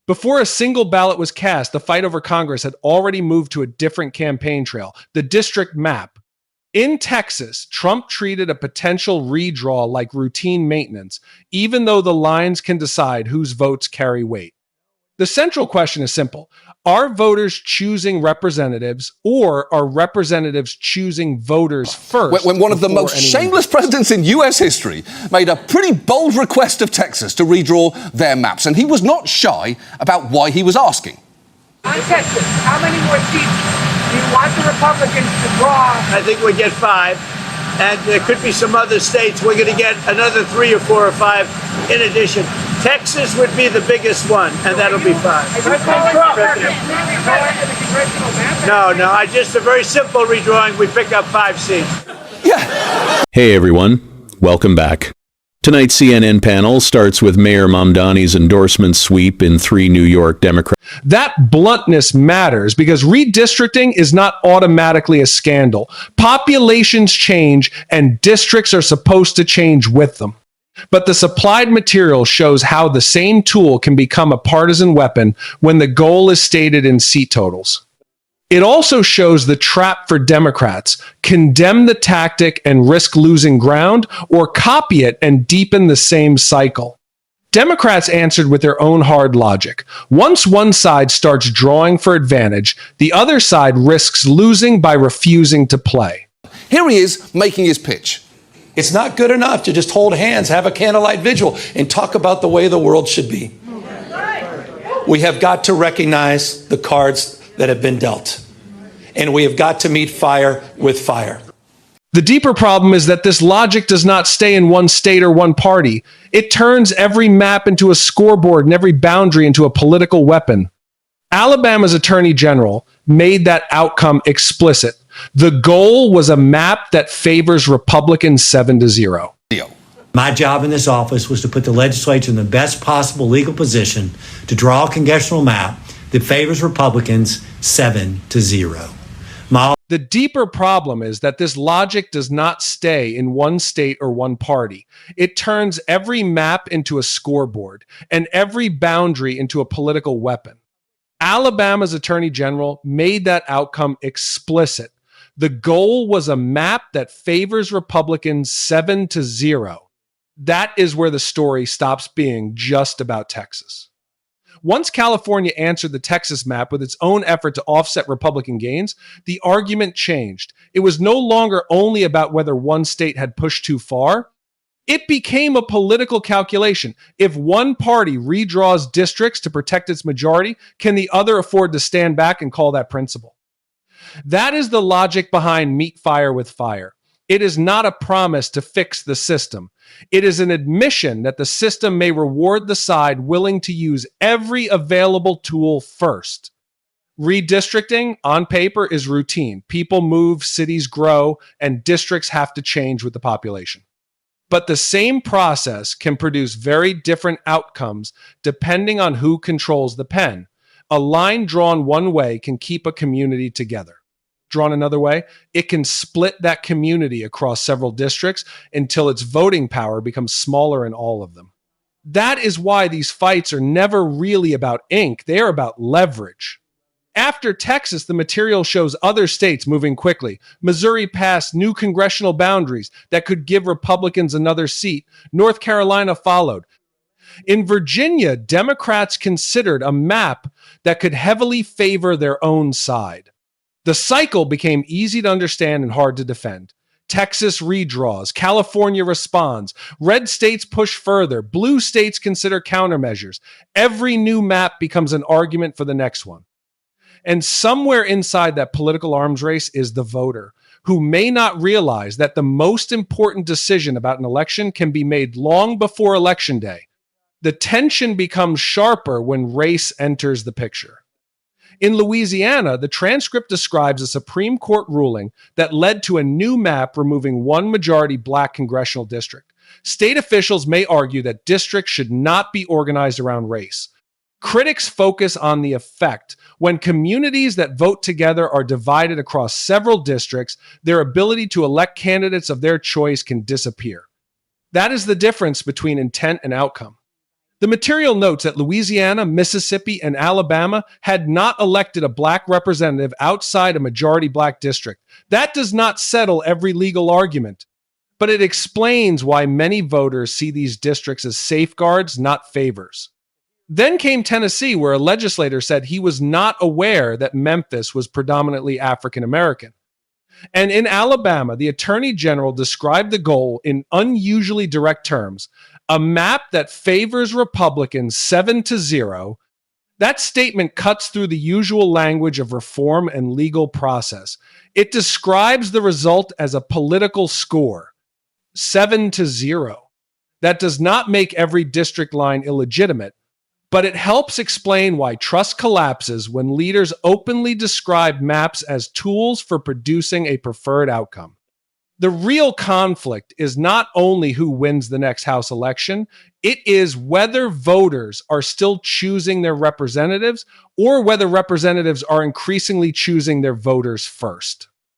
Before a single ballot was cast, the fight over Congress had already moved to a different campaign trail, the district map. In Texas, Trump treated a potential redraw like routine maintenance, even though the lines can decide whose votes carry weight. The central question is simple. Are voters choosing representatives, or are representatives choosing voters first? When one of the most shameless presidents in US history made a pretty bold request of Texas to redraw their maps, and he was not shy about why he was asking. On Texas, how many more seats do you want the Republicans to draw? I think we get 5, and there could be some other states. We're going to get another 3 or 4 or 5 in addition. Texas would be the biggest one, and that'll be 5. No, I just a very simple redrawing. We pick up 5 seats. Yeah. Hey everyone, welcome back. Tonight's CNN panel starts with Mayor Mamdani's endorsement sweep in 3 New York Democrats. That bluntness matters because redistricting is not automatically a scandal. Populations change and districts are supposed to change with them. But the supplied material shows how the same tool can become a partisan weapon when the goal is stated in seat totals. It also shows the trap for Democrats: condemn the tactic and risk losing ground, or copy it and deepen the same cycle. Democrats answered with their own hard logic. Once one side starts drawing for advantage, the other side risks losing by refusing to play. Here he is making his pitch. It's not good enough to just hold hands, have a candlelight vigil, and talk about the way the world should be. We have got to recognize the cards that have been dealt, and we have got to meet fire with fire. The deeper problem is that this logic does not stay in one state or one party. It turns every map into a scoreboard and every boundary into a political weapon. Alabama's Attorney General made that outcome explicit. The goal was a map that favors Republicans 7-0. My job in this office was to put the legislature in the best possible legal position to draw a congressional map that favors Republicans 7-0. The deeper problem is that this logic does not stay in one state or one party. It turns every map into a scoreboard and every boundary into a political weapon. Alabama's Attorney General made that outcome explicit. The goal was a map that favors Republicans 7-0. That is where the story stops being just about Texas. Once California answered the Texas map with its own effort to offset Republican gains, the argument changed. It was no longer only about whether one state had pushed too far. It became a political calculation. If one party redraws districts to protect its majority, can the other afford to stand back and call that principle? That is the logic behind meet fire with fire. It is not a promise to fix the system. It is an admission that the system may reward the side willing to use every available tool first. Redistricting, on paper, is routine. People move, cities grow, and districts have to change with the population. But the same process can produce very different outcomes depending on who controls the pen. A line drawn one way can keep a community together. Drawn another way, it can split that community across several districts until its voting power becomes smaller in all of them. That is why these fights are never really about ink, they are about leverage. After Texas, the material shows other states moving quickly. Missouri passed new congressional boundaries that could give Republicans another seat. North Carolina followed. In Virginia, Democrats considered a map that could heavily favor their own side. The cycle became easy to understand and hard to defend. Texas redraws, California responds, red states push further, blue states consider countermeasures. Every new map becomes an argument for the next one. And somewhere inside that political arms race is the voter, who may not realize that the most important decision about an election can be made long before Election Day. The tension becomes sharper when race enters the picture. In Louisiana, the transcript describes a Supreme Court ruling that led to a new map removing one majority black congressional district. State officials may argue that districts should not be organized around race. Critics focus on the effect. When communities that vote together are divided across several districts, their ability to elect candidates of their choice can disappear. That is the difference between intent and outcome. The material notes that Louisiana, Mississippi, and Alabama had not elected a black representative outside a majority black district. That does not settle every legal argument, but it explains why many voters see these districts as safeguards, not favors. Then came Tennessee, where a legislator said he was not aware that Memphis was predominantly African American. And in Alabama, the Attorney General described the goal in unusually direct terms: a map that favors Republicans 7-0. That statement cuts through the usual language of reform and legal process. It describes the result as a political score, 7-0. That does not make every district line illegitimate, but it helps explain why trust collapses when leaders openly describe maps as tools for producing a preferred outcome. The real conflict is not only who wins the next House election, it is whether voters are still choosing their representatives or whether representatives are increasingly choosing their voters first.